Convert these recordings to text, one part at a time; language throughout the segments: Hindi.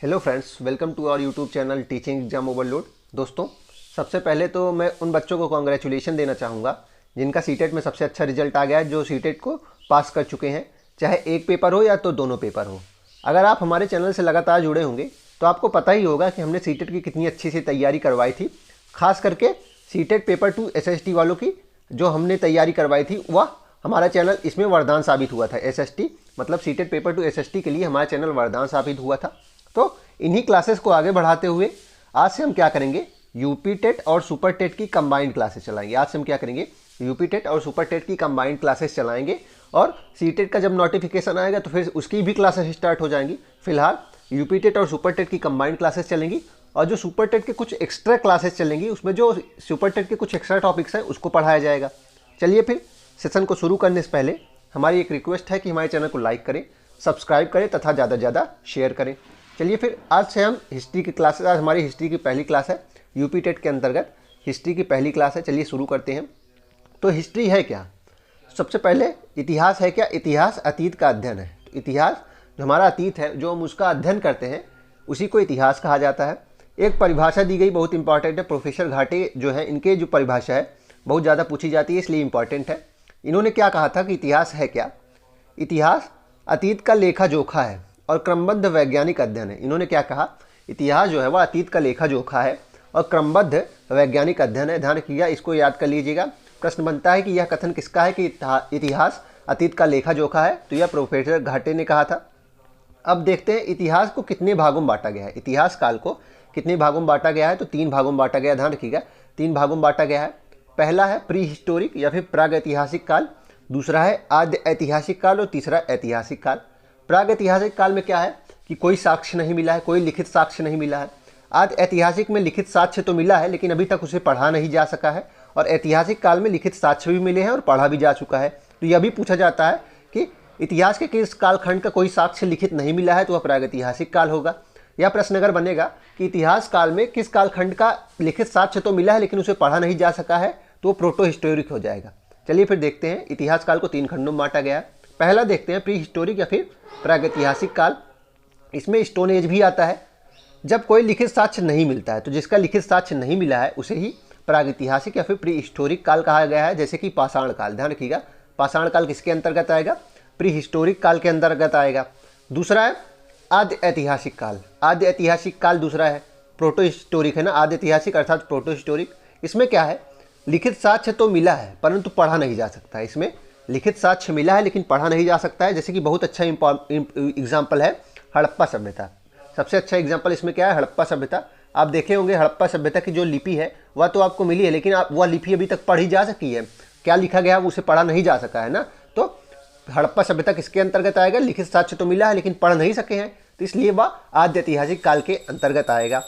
Hello friends, welcome to our YouTube channel teaching exam overload. दोस्तों, सबसे पहले तो मैं उन बच्चों को कॉन्ग्रेचुलेशन देना चाहूँगा जिनका सीटेट में सबसे अच्छा रिजल्ट आ गया है, जो सीटेट को पास कर चुके हैं, चाहे एक पेपर हो या तो दोनों पेपर हो। अगर आप हमारे चैनल से लगातार जुड़े होंगे तो आपको पता ही होगा कि हमने सीटेट की कितनी अच्छी सी तैयारी करवाई थी। खास करके सीटेट पेपर 2 SST वालों की जो हमने तैयारी करवाई थी, वह हमारा चैनल इसमें वरदान साबित हुआ था। SST मतलब सीटेट पेपर 2 SST के लिए हमारा चैनल वरदान साबित हुआ था। तो इन्हीं क्लासेस को आगे बढ़ाते हुए आज से हम क्या करेंगे, यूपी टेट और सुपर टेट की कंबाइंड क्लासेस चलाएंगे। आज से हम क्या करेंगे, यूपी टेट और सुपर टेट की कंबाइंड क्लासेस चलाएंगे और सीटेट का जब नोटिफिकेशन आएगा तो फिर उसकी भी क्लासेस स्टार्ट हो जाएंगी। फिलहाल यूपी टेट और सुपर टेट की कंबाइंड क्लासेस चलेंगी और जो सुपर टेट के कुछ एक्स्ट्रा क्लासेस चलेंगी उसमें जो सुपर टेट के कुछ एक्स्ट्रा टॉपिक्स हैं उसको पढ़ाया जाएगा। चलिए फिर सेशन को शुरू करने से पहले हमारी एक रिक्वेस्ट है कि हमारे चैनल को लाइक करें, सब्सक्राइब करें तथा ज़्यादा से ज़्यादा शेयर करें। चलिए फिर आज से हम हिस्ट्री की क्लासेस, आज हमारी हिस्ट्री की पहली क्लास है, यूपी टेट के अंतर्गत हिस्ट्री की पहली क्लास है। चलिए शुरू करते हैं। तो हिस्ट्री है क्या? सबसे पहले इतिहास है क्या? इतिहास अतीत का अध्ययन है। तो इतिहास जो हमारा अतीत है, जो हम उसका अध्ययन करते हैं, उसी को इतिहास कहा जाता है। एक परिभाषा दी गई, बहुत इंपॉर्टेंट है। प्रोफेसर घाटे जो है, इनके जो परिभाषा है बहुत ज़्यादा पूछी जाती है, इसलिए इंपॉर्टेंट है। इन्होंने क्या कहा था कि इतिहास है क्या? इतिहास अतीत का लेखा जोखा है और क्रमबद्ध वैज्ञानिक अध्ययन है। इन्होंने क्या कहा, इतिहास जो है वह अतीत का लेखा जोखा है और क्रमबद्ध वैज्ञानिक अध्ययन है। ध्यान रखिएगा, इसको याद कर लीजिएगा। प्रश्न बनता है कि यह कथन किसका है कि इतिहास अतीत का लेखा जोखा है? तो यह प्रोफेसर घाटे ने कहा था। अब देखते हैं इतिहास को कितने भागों में बांटा गया है। इतिहास काल को कितने भागों में बांटा गया है? तो 3 भागों में बांटा गया है। ध्यान रखिएगा, 3 भागों में बांटा गया है। पहला है प्री हिस्टोरिक या फिर प्राग ऐतिहासिक काल, दूसरा है आद्य ऐतिहासिक काल और तीसरा ऐतिहासिक काल। प्राग ऐतिहासिक काल में क्या है कि कोई साक्ष्य नहीं मिला है, कोई लिखित साक्ष्य नहीं मिला है। आद्य ऐतिहासिक में लिखित साक्ष्य तो मिला है लेकिन अभी तक उसे पढ़ा नहीं जा सका है, और ऐतिहासिक काल में लिखित साक्ष्य भी मिले हैं और पढ़ा भी जा चुका है। तो यह भी पूछा जाता है कि इतिहास के किस कालखंड का कोई साक्ष्य लिखित नहीं मिला है तो वह प्रागैतिहासिक काल होगा। यह प्रश्न अगर बनेगा कि इतिहास काल में किस कालखंड का लिखित साक्ष्य तो मिला है लेकिन उसे पढ़ा नहीं जा सका है, तो वो प्रोटो हिस्टोरिक हो जाएगा। चलिए फिर देखते हैं, इतिहास काल को 3 खंडों में बांटा गया है। पहला देखते हैं प्री हिस्टोरिक या फिर प्रागैतिहासिक काल। इसमें स्टोन एज भी आता है, जब कोई लिखित साक्ष्य नहीं मिलता है। तो जिसका लिखित साक्ष्य नहीं मिला है उसे ही प्रागैतिहासिक या फिर प्री हिस्टोरिक काल कहा गया है। जैसे कि पाषाण काल, ध्यान रखिएगा, पाषाण काल किसके अंतर्गत आएगा? प्री हिस्टोरिक काल के अंतर्गत आएगा। दूसरा है आद्य ऐतिहासिक काल। आद्य ऐतिहासिक काल दूसरा है, प्रोटो हिस्टोरिक है ना, आद्य ऐतिहासिक अर्थात प्रोटो हिस्टोरिक। इसमें क्या है, लिखित साक्ष्य तो मिला है परंतु पढ़ा नहीं जा सकता है। इसमें लिखित साक्ष्य मिला है लेकिन पढ़ा नहीं जा सकता है। जैसे कि बहुत अच्छा एग्जाम्पल है हड़प्पा सभ्यता। सबसे अच्छा एग्जाम्पल इसमें क्या है, हड़प्पा सभ्यता। आप देखे होंगे हड़प्पा सभ्यता की जो लिपि है वह तो आपको मिली है, लेकिन आप वह लिपि अभी तक पढ़ी जा सकी है? क्या लिखा गया है उसे पढ़ा नहीं जा सका है ना। तो हड़प्पा सभ्यता किसके अंतर्गत आएगा? लिखित साक्ष्य तो मिला है लेकिन पढ़ नहीं सके हैं, तो इसलिए वह आद्य ऐतिहासिक काल के अंतर्गत आएगा।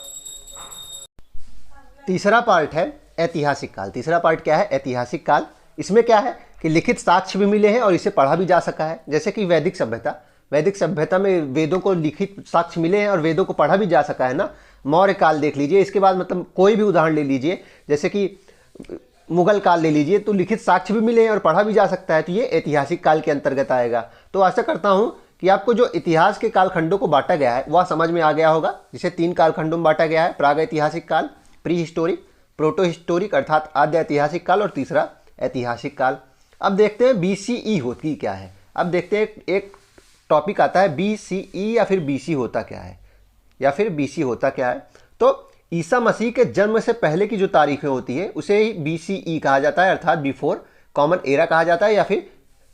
तीसरा पार्ट है ऐतिहासिक काल। तीसरा पार्ट क्या है? ऐतिहासिक काल। इसमें क्या है कि लिखित साक्ष्य भी मिले हैं और इसे पढ़ा भी जा सका है। जैसे कि वैदिक सभ्यता, वैदिक सभ्यता में वेदों को लिखित साक्ष्य मिले हैं और वेदों को पढ़ा भी जा सका है ना। मौर्य काल देख लीजिए, इसके बाद मतलब कोई भी उदाहरण ले लीजिए, जैसे कि मुगल काल ले लीजिए, तो लिखित साक्ष्य भी मिले हैं और पढ़ा भी जा सकता है, तो ये ऐतिहासिक काल के अंतर्गत आएगा। तो आशा करता हूँ कि आपको जो इतिहास के कालखंडों को बांटा गया है वह समझ में आ गया होगा, जिसे 3 कालखंडों में बांटा गया है, प्राग ऐतिहासिक काल, प्री हिस्टोरिक, प्रोटो हिस्टोरिक अर्थात आद्य ऐतिहासिक काल और तीसरा ऐतिहासिक काल। अब देखते हैं BCE होती क्या है। अब देखते हैं एक टॉपिक आता है BCE या फिर BC होता क्या है, या फिर BC होता क्या है। तो ईसा मसीह के जन्म से पहले की जो तारीखें होती है उसे ही BCE कहा जाता है, अर्थात बिफोर कॉमन एरा कहा जाता है, या फिर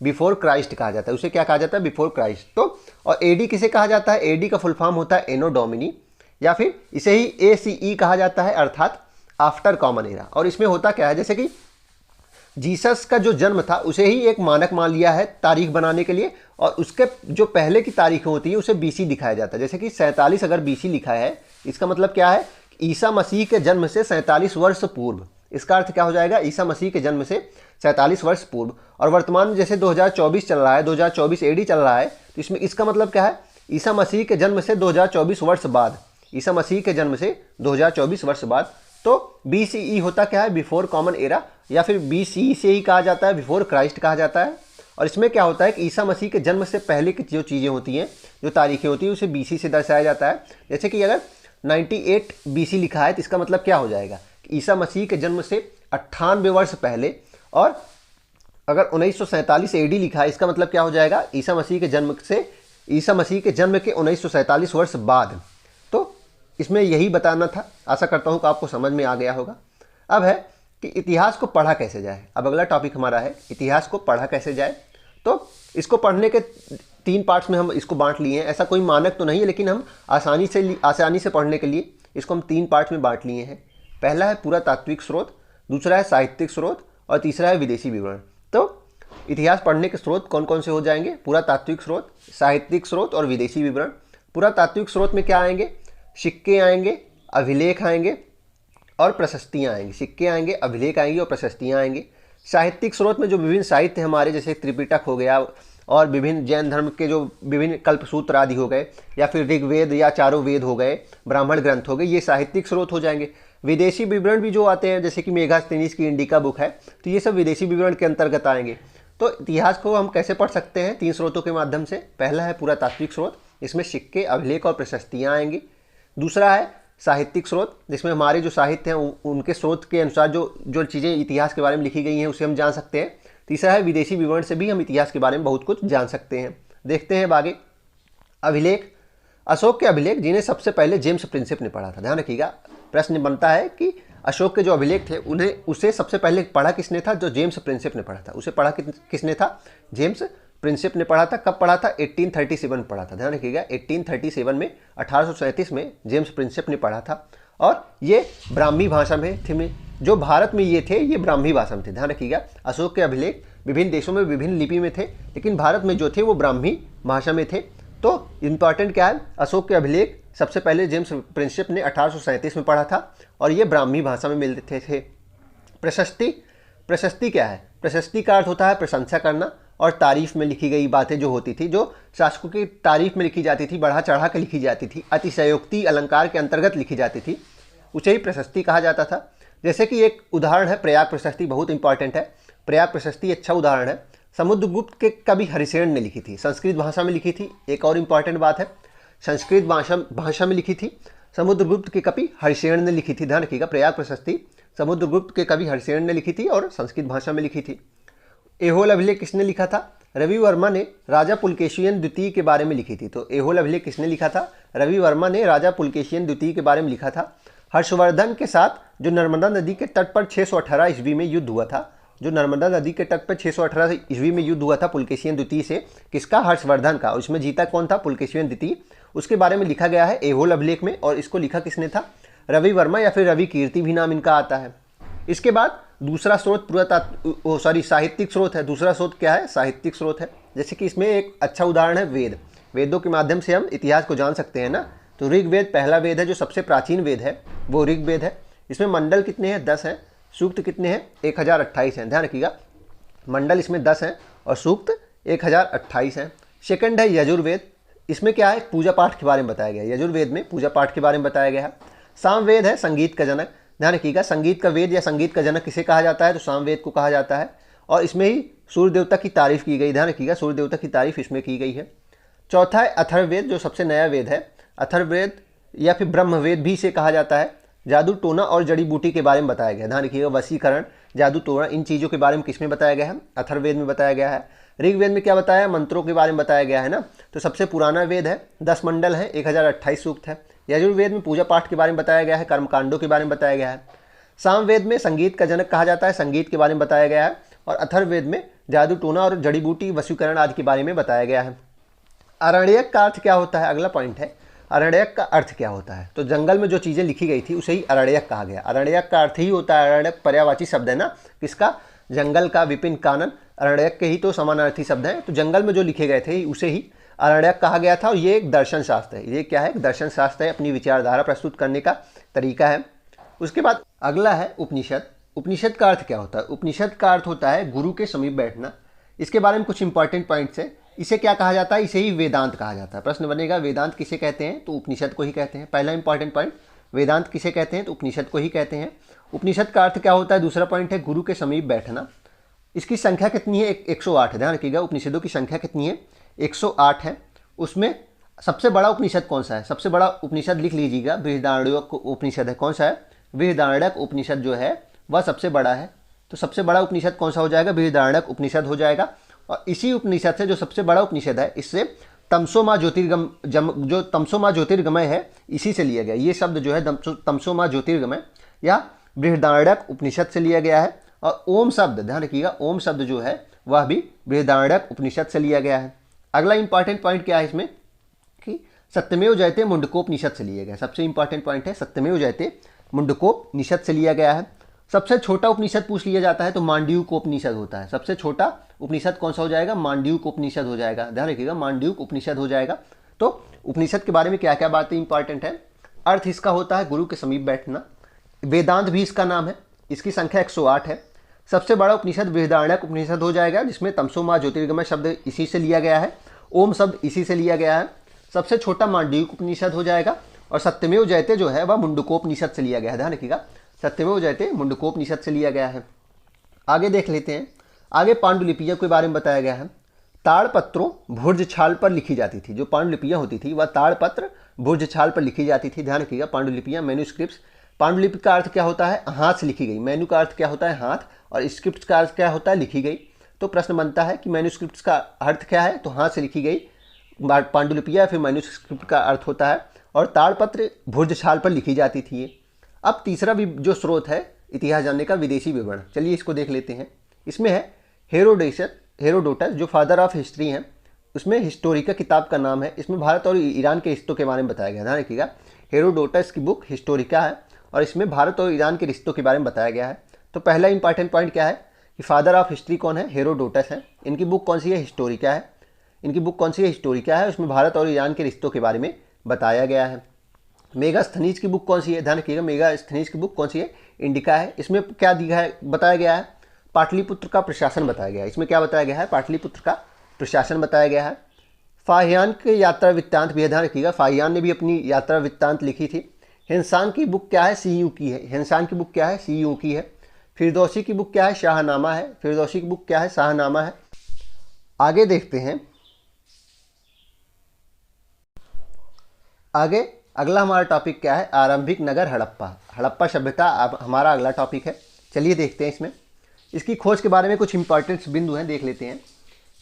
बिफोर क्राइस्ट कहा जाता है। उसे क्या कहा जाता है? Before Christ. तो और AD किसे कहा जाता है? AD का फुल फॉर्म होता है एनो डोमिनी, या फिर इसे ही ACE कहा जाता है, अर्थात आफ्टर कॉमन एरा। और इसमें होता क्या है, जैसे कि जीसस का जो जन्म था उसे ही एक मानक मान लिया है तारीख बनाने के लिए, और उसके जो पहले की तारीखें होती है उसे BC दिखाया जाता है। जैसे कि 47 अगर BC लिखा है, इसका मतलब क्या है? ईसा मसीह के जन्म से 47 वर्ष पूर्व। इसका अर्थ क्या हो जाएगा? ईसा मसीह के जन्म से 47 वर्ष पूर्व। और वर्तमान में जैसे 2024 चल रहा है, 2024 AD चल रहा है, तो इसमें इसका मतलब क्या है? ईसा मसीह के जन्म से 2024 वर्ष बाद, ईसा मसीह के जन्म से 2024 वर्ष बाद। तो BCE होता क्या है? बिफोर कॉमन एरा, या फिर BC से ही कहा जाता है, बिफोर क्राइस्ट कहा जाता है। और इसमें क्या होता है कि ईसा मसीह के जन्म से पहले की जो चीज़ें होती हैं, जो तारीखें होती हैं, उसे BC से दर्शाया जाता है। जैसे कि अगर 98 BC लिखा है तो इसका मतलब क्या हो जाएगा कि ईसा मसीह के जन्म से 98 वर्ष पहले, और अगर 1947 AD लिखा है इसका मतलब क्या हो जाएगा, ईसा मसीह के जन्म के 1947 वर्ष बाद। तो इसमें यही बताना था। आशा करता हूँ कि आपको समझ में आ गया होगा। अब है कि इतिहास को पढ़ा कैसे जाए। अब अगला टॉपिक हमारा है इतिहास को पढ़ा कैसे जाए। तो इसको पढ़ने के 3 पार्ट्स में हम इसको बांट लिए हैं। ऐसा कोई मानक तो नहीं है, लेकिन हम आसानी से पढ़ने के लिए इसको हम 3 पार्ट्स में बांट लिए हैं। पहला है पुरातात्विक स्रोत, दूसरा है साहित्यिक स्रोत, और तीसरा है विदेशी विवरण। तो इतिहास पढ़ने के स्रोत कौन कौन से हो जाएंगे, पुरातात्विक स्रोत, साहित्यिक स्रोत और विदेशी विवरण। पुरातात्विक स्रोत में क्या आएंगे, सिक्के आएंगे, अभिलेख आएंगे और प्रशस्तियाँ आएंगी। सिक्के आएंगे, अभिलेख आएंगे और प्रशस्तियाँ आएंगी। साहित्यिक स्रोत में जो विभिन्न साहित्य हमारे, जैसे त्रिपिटक हो गया और विभिन्न जैन धर्म के जो विभिन्न कल्पसूत्र आदि हो गए, या फिर ऋग्वेद या चारों वेद हो गए, ब्राह्मण ग्रंथ हो गए, ये साहित्यिक स्रोत हो जाएंगे। विदेशी विवरण भी जो आते हैं, जैसे कि मेगास्थनीज की इंडिका बुक है, तो ये सब विदेशी विवरण के अंतर्गत आएंगे। तो इतिहास को हम कैसे पढ़ सकते हैं, 3 स्रोतों के माध्यम से। पहला है पुरातात्विक स्रोत, इसमें सिक्के, अभिलेख और प्रशस्तियाँ आएंगी। दूसरा है साहित्यिक स्रोत, जिसमें हमारे जो साहित्य हैं उनके स्रोत के अनुसार जो चीज़ें इतिहास के बारे में लिखी गई हैं उसे हम जान सकते हैं। तीसरा है विदेशी विवरण से भी हम इतिहास के बारे में बहुत कुछ जान सकते हैं। देखते हैं अब आगे। अभिलेख, अशोक के अभिलेख जिन्हें सबसे पहले जेम्स प्रिंसेप ने पढ़ा था। ध्यान रखिएगा, प्रश्न बनता है कि अशोक के जो अभिलेख थे उसे सबसे पहले पढ़ा किसने था, जो जेम्स प्रिंसेप ने पढ़ा था। उसे पढ़ा किसने था, जेम्स प्रिंसेप ने पढ़ा था। कब पढ़ा था, 1837 पढ़ा था। ध्यान रखिएगा, 1837 में, 1837 में जेम्स प्रिंसेप ने पढ़ा था। और ये ब्राह्मी भाषा में थे, जो भारत में ये थे, ये ब्राह्मी भाषा में थे। ध्यान रखिएगा, अशोक के अभिलेख विभिन्न देशों में विभिन्न लिपि में थे, लेकिन भारत में जो थे वो ब्राह्मी भाषा में थे। तो इम्पॉर्टेंट क्या है, अशोक के अभिलेख सबसे पहले जेम्स प्रिंसेप ने 1837 में पढ़ा था और ये ब्राह्मी भाषा में मिलते थे। प्रशस्ति क्या है, प्रशस्ति का अर्थ होता है प्रशंसा करना और तारीफ में लिखी गई बातें जो होती थी, जो शासकों की तारीफ में लिखी जाती थी, बढ़ा चढ़ा कर लिखी जाती थी, अतिशयोक्ति अलंकार के अंतर्गत लिखी जाती थी, उसे ही प्रशस्ति कहा जाता था। जैसे कि एक उदाहरण है प्रयाग प्रशस्ति, बहुत इंपॉर्टेंट है। प्रयाग प्रशस्ति अच्छा उदाहरण है। समुद्रगुप्त के कवि हरिसेन ने लिखी थी, संस्कृत भाषा में लिखी थी। एक और इम्पॉर्टेंट बात है, संस्कृत भाषा में लिखी थी, समुद्रगुप्त के कवि हरिसेन ने लिखी थी। ध्यान रखिएगा, प्रयाग प्रशस्ति समुद्रगुप्त के कवि हरिसेन ने लिखी थी और संस्कृत भाषा में लिखी थी। ऐहोल अभिलेख किसने लिखा था, रवि वर्मा ने राजा पुलकेशियन द्वितीय के बारे में लिखी थी। तो ऐहोल अभिलेख किसने लिखा था, रवि वर्मा ने राजा पुलकेशियन द्वितीय के बारे में लिखा था। हर्षवर्धन के साथ जो नर्मदा नदी के तट पर 618 ईस्वी में युद्ध हुआ था, जो नर्मदा नदी के तट पर 618 ईस्वी में युद्ध हुआ था पुलकेशियन द्वितीय से, किसका, हर्षवर्धन का। उसमें जीता कौन था, पुलकेशियन द्वितीय। उसके बारे में लिखा गया है ऐहोल अभिलेख में, और इसको लिखा किसने था, रवि वर्मा, या फिर रवि कीर्ति भी नाम इनका आता है। इसके बाद दूसरा स्रोत साहित्यिक स्रोत है। दूसरा स्रोत क्या है, साहित्यिक स्रोत है। जैसे कि इसमें एक अच्छा उदाहरण है वेद। वेदों के माध्यम से हम इतिहास को जान सकते हैं ना। तो ऋग्वेद पहला वेद है, जो सबसे प्राचीन वेद है वो ऋग्वेद है। इसमें मंडल कितने हैं, 10 हैं। सूक्त कितने हैं, 1028 हैं। ध्यान रखिएगा, मंडल इसमें 10 हैं और सूक्त 1028 हैं। सेकंड है यजुर्वेद। इसमें क्या है, पूजा पाठ के बारे में बताया गया है। यजुर्वेद में पूजा पाठ के बारे में बताया गया है। सामवेद है संगीत का जनक। ध्यान रखिएगा, संगीत का वेद या संगीत का जनक किसे कहा जाता है, तो सामवेद को कहा जाता है। और इसमें ही सूर्य देवता की तारीफ की गई। ध्यान रखिएगा, सूर्य देवता की तारीफ इसमें की गई है। चौथा है अथर्ववेद, जो सबसे नया वेद है। अथर्ववेद या फिर ब्रह्मवेद भी इसे कहा जाता है। जादू टोना और जड़ी बूटी के बारे में बताया गया है। ध्यान रखिएगा, वशीकरण, जादू टोना, इन चीज़ों के बारे में किसमें बताया गया है, अथर्ववेद में बताया गया है। ऋग्वेद में क्या बताया, मंत्रों के बारे में बताया गया है ना। तो सबसे पुराना वेद है, 10 मंडल है, 1028 सूक्त है। यजुर्वेद में पूजा पाठ के बारे में बताया गया है, कर्मकांडों के बारे में बताया गया है। सामवेद में संगीत का जनक कहा जाता है, संगीत के बारे में बताया गया है। और अथर्ववेद में जादू टोना और जड़ी बूटी, वशीकरण आदि के बारे में बताया गया है। अरण्यक का अर्थ क्या होता है, अगला पॉइंट है, अरण्यक का अर्थ क्या होता है। तो जंगल में जो चीज़ें लिखी गई थी उसे ही अरण्यक कहा गया। अरण्यक का अर्थ ही होता है, अरण्यक पर्यायवाची शब्द है ना, किसका, जंगल का। विपिन कानन अरण्यक के ही तो समानार्थी शब्द हैं। तो जंगल में जो लिखे गए थे उसे ही अरण्यक कहा गया था। और ये एक दर्शन शास्त्र है। ये क्या है, दर्शन शास्त्र है, अपनी विचारधारा प्रस्तुत करने का तरीका है। उसके बाद अगला है उपनिषद। उपनिषद का अर्थ क्या होता है, उपनिषद का अर्थ होता है गुरु के समीप बैठना। इसके बारे में कुछ इंपॉर्टेंट पॉइंट्स है। इसे क्या कहा जाता है, इसे ही वेदांत कहा जाता है। प्रश्न बनेगा वेदांत किसे कहते हैं, तो उपनिषद को ही कहते हैं। पहला इंपॉर्टेंट पॉइंट, वेदांत किसे कहते हैं, तो उपनिषद को ही कहते हैं। उपनिषद का अर्थ क्या होता है, दूसरा पॉइंट है गुरु के समीप बैठना। इसकी संख्या कितनी है? 108 है। ध्यान रखिएगा, उपनिषदों की संख्या कितनी है? 108 है। उसमें सबसे बड़ा उपनिषद कौन सा है? सबसे बड़ा उपनिषद लिख लीजिएगा, बृहदारण्यक उपनिषद है। कौन सा है? बृहदारण्यक उपनिषद जो है वह सबसे बड़ा है। तो सबसे बड़ा उपनिषद कौन सा हो जाएगा? बृहदारण्यक उपनिषद हो जाएगा। और इसी उपनिषद से, जो सबसे बड़ा उपनिषद है, इससे तमसोमा जो तमसोमा ज्योतिर्गमय है, इसी से लिया गया। ये शब्द जो है तमसोमा ज्योतिर्गमय या बृहदारण्यक उपनिषद से लिया गया है। और ओम शब्द, ध्यान रखिएगा, ओम शब्द जो है वह भी बृहदारण्यक उपनिषद से लिया गया है। अगला इंपॉर्टेंट पॉइंट क्या है इसमें कि सत्यमेव जयते मुंडकोपनिषद से लिया गया। सबसे इंपॉर्टेंट पॉइंट है सत्यमेव जयते मुंडकोपनिषद से लिया गया है। सबसे छोटा उपनिषद पूछ लिया जाता है तो मांडव्यूकोपनिषद होता है। सबसे छोटा उपनिषद कौन सा हो जाएगा? मांडव्यूकोपनिषद हो जाएगा। ध्यान रखिएगा, मांडव्यूक उपनिषद हो जाएगा। तो उपनिषद के बारे में क्या क्या बातें इंपॉर्टेंट है? अर्थ इसका होता है गुरु के समीप बैठना। वेदांत भी इसका नाम है। इसकी संख्या 108 है। सबसे बड़ा उपनिषद बृहदारण्यक उपनिषद हो जाएगा, जिसमें तमसोमा ज्योतिर्गमय शब्द इसी से लिया गया है, ओम शब्द इसी से लिया गया है। सबसे छोटा मांडव्यूक उपनिषद हो जाएगा। और सत्यमेव जयते जो है वह मुंडकोपनिषद से लिया गया है। ध्यान रखिएगा, सत्यमेव जयते मुंडकोपनिषद से लिया गया है। आगे देख लेते हैं। आगे पांडुलिपियों के बारे में बताया गया है। ताड़पत्रों भुर्ज छाल पर लिखी जाती थी। जो पांडुलिपियाँ होती थी वह ताड़पत्र भुर्ज छाल पर लिखी जाती थी। ध्यान रखिएगा, पांडुलिपियाँ, मैन्यूस्क्रिप्ट्स। पांडुलिपि का अर्थ क्या होता है? हाथ से लिखी गई। मैन्यू का अर्थ क्या होता है? हाथ। और स्क्रिप्ट का अर्थ क्या होता है? लिखी गई। तो प्रश्न बनता है कि मैन्यूस्क्रिप्ट्स का अर्थ क्या है? तो हाथ से लिखी गई पांडुलिपियाँ फिर मैन्यूस्क्रिप्ट का अर्थ होता है। और ताड़पत्र भुर्ज छाल पर लिखी जाती थी ये। अब तीसरा भी जो स्रोत है इतिहास जानने का, विदेशी विवरण। चलिए इसको देख लेते हैं। इसमें है हेरोडोटस, जो फादर ऑफ हिस्ट्री हैं। उसमें हिस्टोरिका किताब का नाम है। इसमें भारत और ईरान के रिश्तों के बारे में बताया गया। ध्यान रखिएगा, हेरोडोटस की बुक हिस्टोरिका है और इसमें भारत और ईरान के रिश्तों के बारे में बताया गया है। तो पहला इंपॉर्टेंट पॉइंट क्या है कि फादर ऑफ हिस्ट्री कौन है? हेरोडोटस है। इनकी बुक कौन सी है? हिस्टोरिका है। इनकी बुक कौन सी है? हिस्टोरिका है। उसमें भारत और ईरान के रिश्तों के बारे में बताया गया है। मेगास्थनीज की बुक कौन सी है? ध्यान रखिएगा, मेगास्थनीज की बुक कौन सी है? इंडिका है। इसमें क्या दिया है, बताया गया है? पाटलिपुत्र का प्रशासन बताया गया है। इसमें क्या बताया गया है? पाटलिपुत्र का प्रशासन बताया गया है। फाहियान के यात्रा वृत्तांत भी है। ध्यान रखिएगा, फाहियान ने भी अपनी यात्रा वृत्तांत लिखी थी। हिंसान की बुक क्या है? सीयू की है। हिंसान की बुक क्या है? सीयू की है। फिरदौसी की बुक क्या है? शाहनामा है। फिरदौसी की बुक क्या है? शाहनामा है। आगे देखते हैं। आगे अगला हमारा टॉपिक क्या है? आरंभिक नगर हड़प्पा। हड़प्पा सभ्यता हमारा अगला टॉपिक है। चलिए देखते हैं इसमें। इसकी खोज के बारे में कुछ इंपॉर्टेंट बिंदु हैं, देख लेते हैं।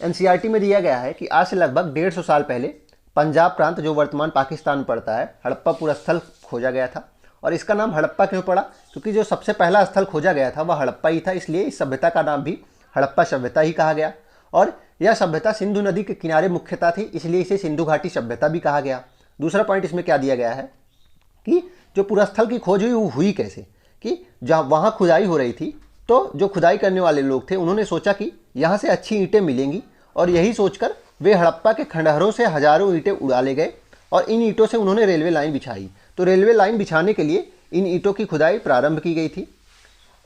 एनसीईआरटी में दिया गया है कि आज से लगभग 150 साल पहले पंजाब प्रांत, जो वर्तमान पाकिस्तान में पड़ता है, हड़प्पापुर स्थल खोजा गया था। और इसका नाम हड़प्पा क्यों पड़ा? क्योंकि जो सबसे पहला स्थल खोजा गया था वह हड़प्पा ही था, इसलिए इस सभ्यता का नाम भी हड़प्पा सभ्यता ही कहा गया। और यह सभ्यता सिंधु नदी के किनारे मुख्यतः थी, इसलिए इसे सिंधु घाटी सभ्यता भी कहा गया। दूसरा पॉइंट इसमें क्या दिया गया है कि जो पुरास्थल की खोज हुई वो हुई कैसे? कि जहाँ वहाँ खुदाई हो रही थी तो जो खुदाई करने वाले लोग थे उन्होंने सोचा कि यहाँ से अच्छी ईंटें मिलेंगी, और यही सोचकर वे हड़प्पा के खंडहरों से हजारों ईंटें उड़ा ले गए और इन ईंटों से उन्होंने रेलवे लाइन बिछाई। तो रेलवे लाइन बिछाने के लिए इन ईंटों की खुदाई प्रारंभ की गई थी।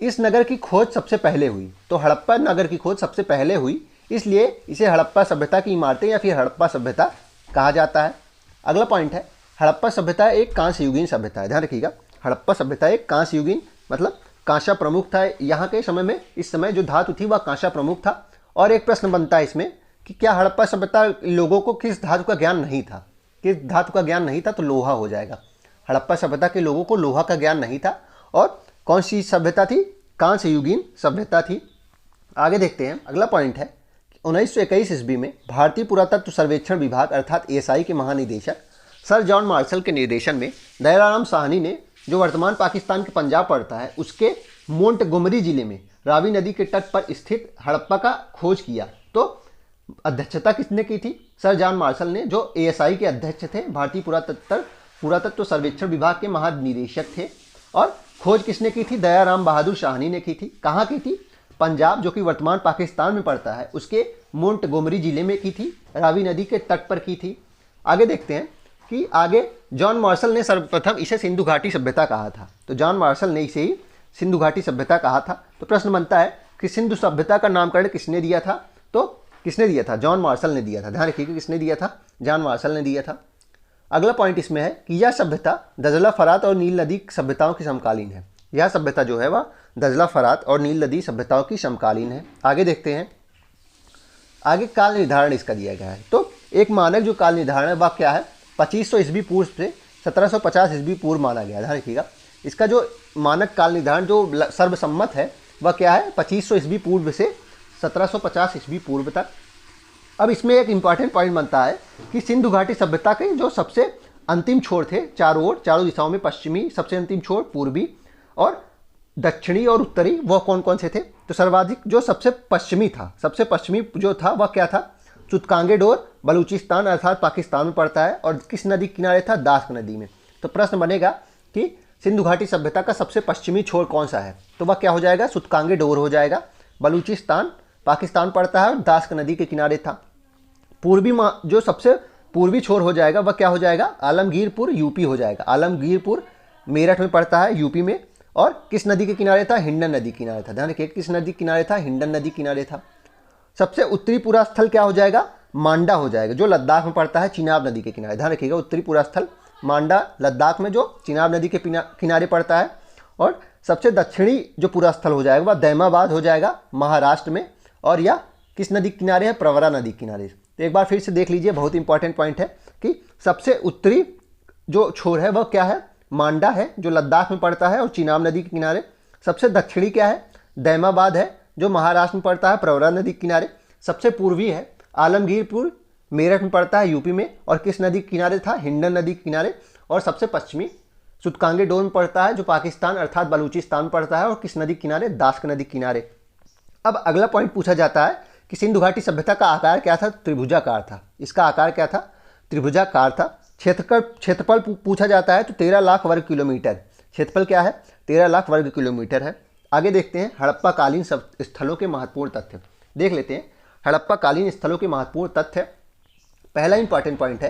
इस नगर की खोज सबसे पहले हुई, तो हड़प्पा नगर की खोज सबसे पहले हुई, इसलिए इसे हड़प्पा सभ्यता की इमारतें या फिर हड़प्पा सभ्यता कहा जाता है। अगला पॉइंट है, हड़प्पा सभ्यता एक कांस्य युगीन सभ्यता है। ध्यान रखिएगा, हड़प्पा सभ्यता एक कांस्य युगीन मतलब कांसा प्रमुख था। यहाँ के समय में, इस समय जो धातु थी वह कांसा प्रमुख था। और एक प्रश्न बनता है इसमें कि क्या हड़प्पा सभ्यता लोगों को किस धातु का ज्ञान नहीं था? किस धातु का ज्ञान नहीं था? तो लोहा हो जाएगा। हड़प्पा सभ्यता के लोगों को लोहा का ज्ञान नहीं था। और कौन सी सभ्यता थी? कांस्य युगीन सभ्यता थी। आगे देखते हैं। अगला पॉइंट है 1921 ईस्वी में भारतीय पुरातत्व सर्वेक्षण विभाग अर्थात एएसआई के महानिदेशक सर जॉन मार्शल के निर्देशन में दयाराम साहनी ने, जो वर्तमान पाकिस्तान के पंजाब पड़ता है, उसके मोंटगोमरी जिले में रावी नदी के तट पर स्थित हड़प्पा का खोज किया। तो अध्यक्षता किसने की थी? सर जॉन मार्शल ने, जो एएसआई के अध्यक्ष थे, भारतीय पुरातत्व सर्वेक्षण विभाग के महानिदेशक थे। और खोज किसने की थी? दयाराम बहादुर साहनी ने की थी। कहाँ की थी? पंजाब, जो कि वर्तमान पाकिस्तान में पड़ता है, उसके मोंटगोमरी जिले में की थी, रावी नदी के तट पर की थी। आगे देखते हैं कि आगे जॉन मार्शल ने सर्वप्रथम इसे सिंधु घाटी सभ्यता कहा था। तो जॉन मार्शल ने इसे ही सिंधु घाटी सभ्यता कहा था। तो प्रश्न बनता है कि सिंधु सभ्यता का नामकरण किसने दिया था? तो किसने दिया था? जॉन मार्शल ने दिया था। ध्यान रखिए, किसने दिया था? जॉन मार्शल ने दिया था। अगला पॉइंट इसमें है कि यह सभ्यता दजला, फरात और नील नदी सभ्यताओं की समकालीन है। यह सभ्यता जो है वह दजला फरात और नील नदी सभ्यताओं की समकालीन है। आगे देखते हैं, आगे काल निर्धारण इसका दिया गया है। तो एक मानक जो काल निर्धारण है वह क्या है, 2500 ईस्वी पूर्व से 1750 ईस्वी पूर्व माना गया है। ध्यान रखिएगा, इसका जो मानक काल निर्धारण जो सर्वसम्मत है वह क्या है, 2500 ईस्वी पूर्व से 1750 ईस्वी पूर्व तक। अब इसमें एक इम्पॉर्टेंट पॉइंट बनता है कि सिंधु घाटी सभ्यता के जो सबसे अंतिम छोर थे, चारों ओर, चारों दिशाओं में, पश्चिमी सबसे अंतिम छोर, पूर्वी और दक्षिणी और उत्तरी, वह कौन कौन से थे। तो सर्वाधिक जो सबसे पश्चिमी था, सबसे पश्चिमी जो था वह क्या था, चुतकांगे डोर, बलूचिस्तान अर्थात पाकिस्तान में पड़ता है। और किस नदी के किनारे था, दास्क नदी में। तो प्रश्न बनेगा कि सिंधु घाटी सभ्यता का सबसे पश्चिमी छोर कौन सा है, तो वह क्या हो जाएगा, चुतकांगे डोर हो जाएगा। बलूचिस्तान पाकिस्तान पड़ता है और दास्क नदी के किनारे था। पूर्वी जो सबसे पूर्वी छोर हो जाएगा वह क्या हो जाएगा, आलमगीरपुर यूपी हो जाएगा। आलमगीरपुर मेरठ में पड़ता है, यूपी में। और किस नदी के किनारे था, हिंडन नदी के किनारे था। ध्यान रखिए, किस नदी के किनारे था, हिंडन नदी किनारे था। सबसे उत्तरी पूरा स्थल क्या हो जाएगा, मांडा हो जाएगा, जो लद्दाख में पड़ता है, चिनाब नदी के किनारे। ध्यान रखिएगा, उत्तरी पूरा स्थल मांडा लद्दाख में जो चिनाब नदी के किनारे पड़ता है। और सबसे दक्षिणी जो पूरा स्थल हो जाएगा वह दैमाबाद हो जाएगा, महाराष्ट्र में। और यह किस नदी के किनारे है, प्रवरा नदी के किनारे। तो एक बार फिर से देख लीजिए, बहुत इंपॉर्टेंट पॉइंट है कि सबसे उत्तरी जो छोर है वह क्या है, मांडा है, जो लद्दाख में पड़ता है और चिनाब नदी के किनारे। सबसे दक्षिणी क्या है, दैमाबाद है, जो महाराष्ट्र में पड़ता है, प्रवरा नदी के किनारे। सबसे पूर्वी है आलमगीरपुर, मेरठ में पड़ता है, यूपी में। और किस नदी के किनारे था, हिंडन नदी के किनारे। और सबसे पश्चिमी चुतकांगे डोर में पड़ता है, जो पाकिस्तान अर्थात बलूचिस्तान में पड़ता है। और किस नदी के किनारे, दास्क नदी के किनारे। अब अगला पॉइंट पूछा जाता है कि सिंधु घाटी सभ्यता का आकार क्या था, त्रिभुजाकार था। इसका आकार क्या था, त्रिभुजाकार था। क्षेत्रफल पूछा जाता है तो 13 लाख वर्ग किलोमीटर। क्षेत्रफल क्या है, 13 लाख वर्ग किलोमीटर है। आगे देखते हैं हड़प्पा कालीन स्थलों के महत्वपूर्ण तथ्य। देख लेते हैं हड़प्पा कालीन स्थलों के महत्वपूर्ण तथ्य। पहला इंपॉर्टेंट पॉइंट है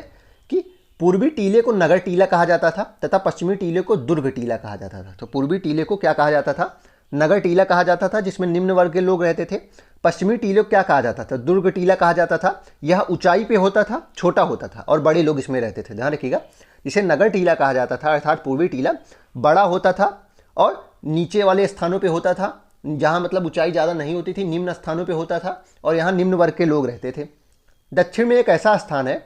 कि पूर्वी टीले को नगर टीला कहा जाता था तथा पश्चिमी टीले को दुर्ग टीला कहा जाता था। तो पूर्वी टीले को क्या कहा जाता था, नगर टीला कहा जाता था, जिसमें निम्न वर्ग के लोग रहते थे। पश्चिमी टीले को क्या कहा जाता था, दुर्ग टीला कहा जाता था। यह ऊंचाई पे होता था, छोटा होता था और बड़े लोग इसमें रहते थे। ध्यान रखिएगा, जिसे नगर टीला कहा जाता था अर्थात पूर्वी टीला बड़ा होता था और नीचे वाले स्थानों पे होता था, जहाँ मतलब ऊंचाई ज़्यादा नहीं होती थी, निम्न स्थानों पे होता था और यहाँ निम्न वर्ग के लोग रहते थे। दक्षिण में एक ऐसा स्थान है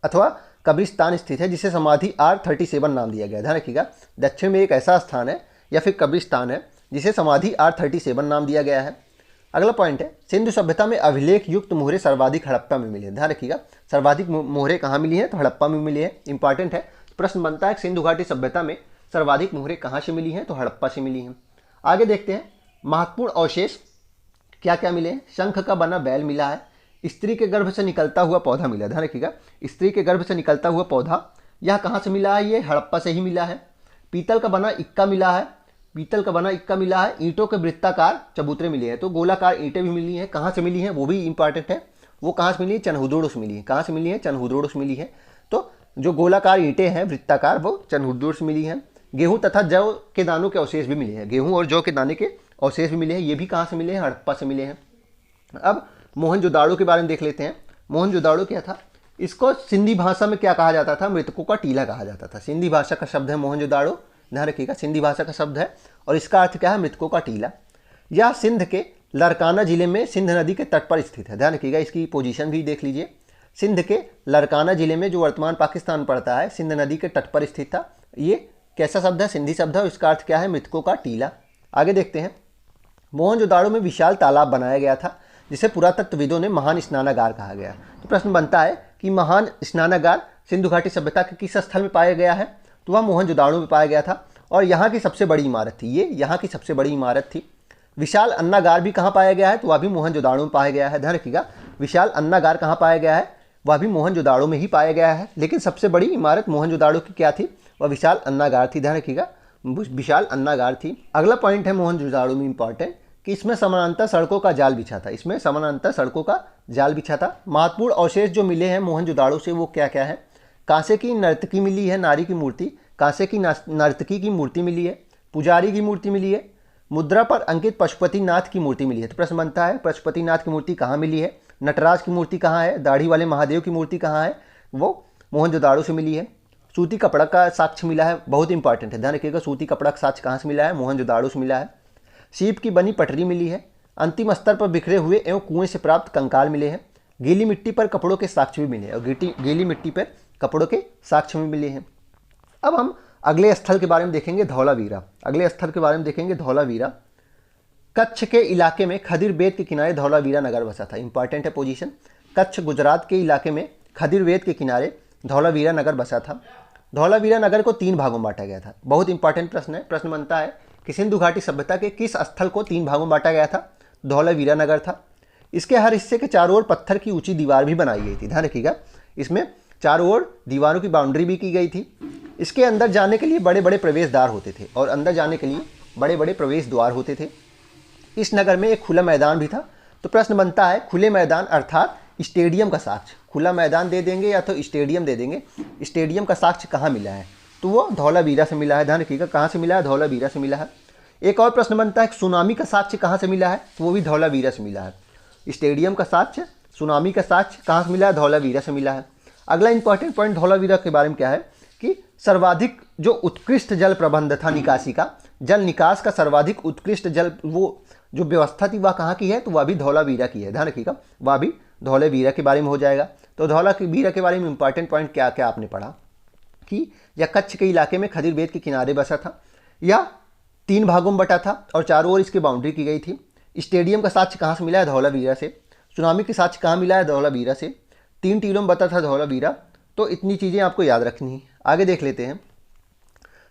अथवा कब्रिस्तान स्थित है जिसे समाधि R37 नाम दिया गया। ध्यान रखिएगा, दक्षिण में एक ऐसा स्थान है या फिर कब्रिस्तान है जिसे समाधि R37 नाम दिया गया है। अगला पॉइंट है, सिंधु सभ्यता में अभिलेख युक्त मोहरे सर्वाधिक हड़प्पा में मिले हैं। ध्यान रखिएगा, सर्वाधिक मोहरे कहाँ मिली हैं, तो हड़प्पा में मिली है। इंपॉर्टेंट है, प्रश्न बनता है सिंधु घाटी सभ्यता में सर्वाधिक मोहरे कहाँ से मिली हैं, तो हड़प्पा से मिली हैं। आगे देखते हैं महत्वपूर्ण अवशेष क्या क्या मिले हैं। शंख का बना बैल मिला है, स्त्री के गर्भ से निकलता हुआ पौधा मिला। ध्यान रखिएगा, स्त्री के गर्भ से निकलता हुआ पौधा, यह कहाँ से मिला है, ये हड़प्पा से ही मिला है। पीतल का बना इक्का मिला है, पीतल का बना इक्का मिला है। ईंटों के वृत्ताकार चबूतरे मिले हैं, तो गोलाकार ईंटें भी मिली हैं। कहाँ से मिली हैं वो भी इंपॉर्टेंट है, वो कहाँ से मिली है, चनहुदोड़ से मिली है। कहाँ से मिली है, चनहुदोड़ से मिली है। तो जो गोलाकार ईंटें हैं वृत्ताकार, वो चनहुदोड़ से मिली हैं। गेहूँ तथा जौ के दानों के अवशेष भी मिले हैं, गेहूँ और जौ के दाने के अवशेष भी मिले हैं, ये भी कहाँ से मिले हैं, हड़प्पा से मिले हैं। अब मोहनजोदाड़ो के बारे में देख लेते हैं। मोहनजोदाड़ो क्या था, इसको सिंधी भाषा में क्या कहा जाता था, मृतकों का टीला कहा जाता था। सिंधी भाषा का शब्द है मोहनजोदाड़ो, ध्यान रखिएगा, सिंधी भाषा का शब्द है और इसका अर्थ क्या है, मृतकों का टीला। यह सिंध के लरकाना जिले में सिंध नदी के तट पर स्थित है। ध्यान रखिएगा, इसकी पोजीशन भी देख लीजिए। सिंध के लरकाना जिले में, जो वर्तमान पाकिस्तान पड़ता है, सिंध नदी के तट पर स्थित था। ये कैसा शब्द है, सिंधी शब्द है, इसका अर्थ क्या है, मृतकों का टीला। आगे देखते हैं, मोहनजोदाड़ो में विशाल तालाब बनाया गया था जिसे पुरातत्वविदों ने महान स्नानागार कहा गया। तो प्रश्न बनता है कि महान स्नानागार सिंधु घाटी सभ्यता के किस स्थल में पाया गया है, तो वह मोहनजोदाड़ो में पाया गया था और यहाँ की सबसे बड़ी इमारत थी, ये यहाँ की सबसे बड़ी इमारत थी। विशाल अन्नागार भी कहाँ पाया गया है, तो वह भी मोहनजोदाड़ो में पाया गया है। ध्यान रखिएगा, विशाल अन्नागार कहाँ पाया गया है, वह भी मोहनजोदाड़ो में ही पाया गया है। लेकिन सबसे बड़ी इमारत मोहनजोदाड़ो की क्या थी, वह विशाल अन्नागार थी। ध्यान रखिएगा, विशाल अन्नागार थी। अगला पॉइंट है मोहनजोदाड़ो में इंपॉर्टेंट कि इसमें समानांतर सड़कों का जाल बिछा था, इसमें समानांतर सड़कों का जाल बिछा था। महत्वपूर्ण अवशेष जो मिले हैं मोहनजोदाड़ो से वो क्या क्या है, कांसे की नर्तकी मिली है, नारी की मूर्ति, कांसे की नर्तकी की मूर्ति मिली है, पुजारी की मूर्ति मिली है, मुद्रा पर अंकित पशुपतिनाथ की मूर्ति मिली है। तो प्रश्न बनता है पशुपतिनाथ की मूर्ति कहाँ मिली है, नटराज की मूर्ति कहाँ है, दाढ़ी वाले महादेव की मूर्ति कहाँ है, वो मोहनजोदाड़ो से मिली है। सूती कपड़ा का साक्ष्य मिला है, बहुत इंपॉर्टेंट है, ध्यान रखिएगा, सूती कपड़ा का साक्ष्य कहाँ से मिला है, मोहनजोदाड़ो से मिला है। सीप की बनी पटरी मिली है। अंतिम स्तर पर बिखरे हुए एवं कुएं से प्राप्त कंकाल मिले हैं। गीली मिट्टी पर कपड़ों के साक्ष्य भी मिले हैं और गीली मिट्टी पर कपड़ों के साक्ष्य भी मिले हैं। अब हम अगले स्थल के बारे में देखेंगे धौलावीरा। अगले स्थल के बारे में देखेंगे धौलावीरा। कच्छ के इलाके में खदिर बेद के किनारे धौलावीरा नगर बसा था। इंपॉर्टेंट है पोजीशन। कच्छ गुजरात के इलाके में खदिर बेद के किनारे धौलावीरा नगर बसा था। धौलावीरा नगर को 3 भागों में बांटा गया था। बहुत इंपॉर्टेंट प्रश्न है। प्रश्न बनता है कि सिंधु घाटी सभ्यता के किस स्थल को 3 भागों में बांटा गया था? धौलावीरा नगर था। इसके हर हिस्से के चारों ओर पत्थर की ऊंची दीवार भी बनाई गई थी। ध्यान रखिएगा, इसमें चारों ओर दीवारों की बाउंड्री भी की गई थी। इसके अंदर जाने के लिए बड़े बड़े प्रवेश द्वार होते थे और अंदर जाने के लिए बड़े बड़े प्रवेश द्वार होते थे। इस नगर में एक खुला मैदान भी था। तो प्रश्न बनता है खुले मैदान अर्थात स्टेडियम का साक्ष्य। खुला मैदान दे देंगे या तो स्टेडियम दे देंगे। स्टेडियम का साक्ष्य कहाँ मिला है? तो वो धौलावीरा से मिला है। ध्यान रखिएगा, कहाँ से मिला है? धौलावीरा से मिला है। एक और प्रश्न बनता है सुनामी का साक्ष्य कहाँ से मिला है? तो वो भी धौलावीरा से मिला है। स्टेडियम का साक्ष्य, सुनामी का साक्ष्य कहाँ से मिला है? धौलावीरा से मिला है। अगला इंपॉर्टेंट पॉइंट धौलावीरा के बारे में क्या है कि सर्वाधिक जो उत्कृष्ट जल प्रबंध था निकासी का, जल निकास का सर्वाधिक उत्कृष्ट जल वो जो व्यवस्था थी वह कहाँ की है? तो वह भी धौलावीरा की है। ध्यान रखिएगा, वह भी धौलावीरा के बारे में हो जाएगा। तो धौलावीरा के बारे में इंपॉर्टेंट पॉइंट क्या क्या आपने पढ़ा कि यह कच्छ के इलाके में खदिर बेद के किनारे बसा था, या 3 भागों में बटा था और चारों ओर इसकी बाउंड्री की गई थी। स्टेडियम का साक्ष्य कहाँ से मिला है? धौलावीरा से। सुनामी के साक्ष्य कहाँ मिला है? धौलावीरा से। 3 टीलों में बता था धौलावीरा। तो इतनी चीज़ें आपको याद रखनी है। आगे देख लेते हैं।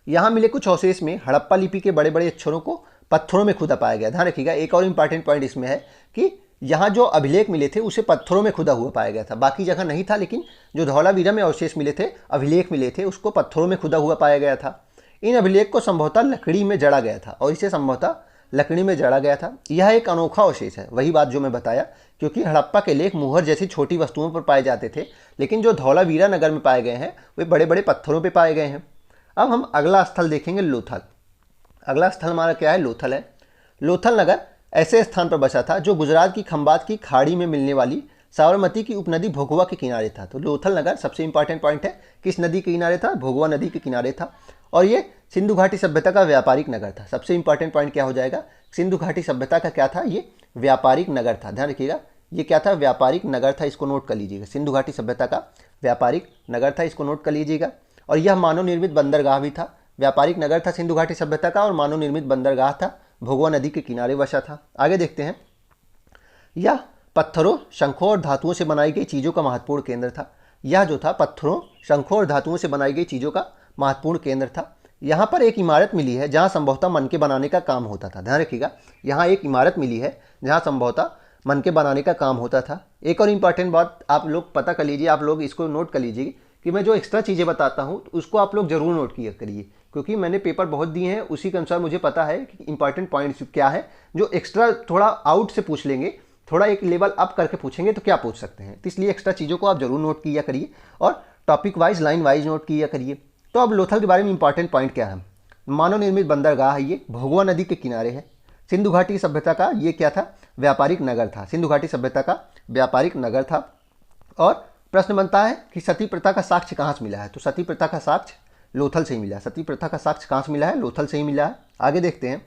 यहाँ मिले कुछ अवशेष में हड़प्पा लिपि के बड़े बड़े अक्षरों को पत्थरों में खुदा पाया गया। ध्यान रखिएगा, एक और इंपॉर्टेंट पॉइंट इसमें है कि यहाँ जो अभिलेख मिले थे उसे पत्थरों में खुदा हुआ पाया गया था। बाकी जगह नहीं था, लेकिन जो धौलावीरा में अवशेष मिले थे, अभिलेख मिले थे, उसको पत्थरों में खुदा हुआ पाया गया था। इन अभिलेख को संभवतः लकड़ी में जड़ा गया था और इसे संभवतः लकड़ी में जड़ा गया था। यह एक अनोखा अवशेष है, वही बात जो मैं बताया, क्योंकि हड़प्पा के लेख मुहर जैसी छोटी वस्तुओं पर पाए जाते थे, लेकिन जो धौलावीरा नगर में पाए गए हैं वे बड़े बड़े पत्थरों पर पाए गए हैं। अब हम अगला स्थल देखेंगे लोथल। अगला स्थल हमारा क्या है? लोथल है। लोथल नगर ऐसे स्थान पर बसा था जो गुजरात की खंबात की खाड़ी में मिलने वाली साबरमती की उपनदी भोगवा के किनारे था। तो लोथल नगर सबसे इंपॉर्टेंट पॉइंट है, किस नदी के किनारे था? भोगवा नदी के किनारे था। और ये सिंधु घाटी सभ्यता का व्यापारिक नगर था। सबसे इंपॉर्टेंट पॉइंट क्या हो जाएगा? सिंधु घाटी सभ्यता का क्या था? ये व्यापारिक नगर था। ध्यान रखिएगा, ये क्या था? व्यापारिक नगर था। इसको नोट कर लीजिएगा, सिंधु घाटी सभ्यता का व्यापारिक नगर था, इसको नोट कर लीजिएगा। और यह मानव निर्मित बंदरगाह भी था। व्यापारिक नगर था सिंधु घाटी सभ्यता का और मानव निर्मित बंदरगाह था, भोगवा नदी के किनारे बसा था। आगे देखते हैं। यह पत्थरों, शंखों और धातुओं से बनाई गई चीज़ों का महत्वपूर्ण केंद्र था। यह जो था पत्थरों, शंखों और धातुओं से बनाई गई चीज़ों का महत्वपूर्ण केंद्र था। यहाँ पर एक इमारत मिली है जहाँ संभवतः मन के बनाने का काम होता था। ध्यान रखिएगा, यहाँ एक इमारत मिली है जहाँ संभवतः मन के बनाने का काम होता था। एक और इम्पॉर्टेंट बात आप लोग पता कर लीजिए, आप लोग इसको नोट कर लीजिए कि मैं जो एक्स्ट्रा चीज़ें बताता हूँ उसको आप लोग जरूर नोट किया करिए, क्योंकि मैंने पेपर बहुत दिए हैं, उसी के अनुसार मुझे पता है कि इंपॉर्टेंट पॉइंट्स क्या है। जो एक्स्ट्रा थोड़ा आउट से पूछ लेंगे, थोड़ा एक लेवल अप करके पूछेंगे तो क्या पूछ सकते हैं, तो इसलिए एक्स्ट्रा चीज़ों को आप जरूर नोट किया करिए और topic wise, line wise note किया करिए। तो अब लोथल के बारे में इंपॉर्टेंट पॉइंट क्या है? मानव निर्मित बंदरगाह है, ये भोगवा नदी के किनारे है। सिंधु घाटी सभ्यता का ये क्या था? व्यापारिक नगर था। सिंधु घाटी सभ्यता का व्यापारिक नगर था। और प्रश्न बनता है कि सती प्रथा का साक्ष्य कहाँ से मिला है? तो सती प्रथा का साक्ष्य लोथल से ही मिला है। सती प्रथा का साक्ष्य कहाँ से मिला है? लोथल से ही मिला है। आगे देखते हैं।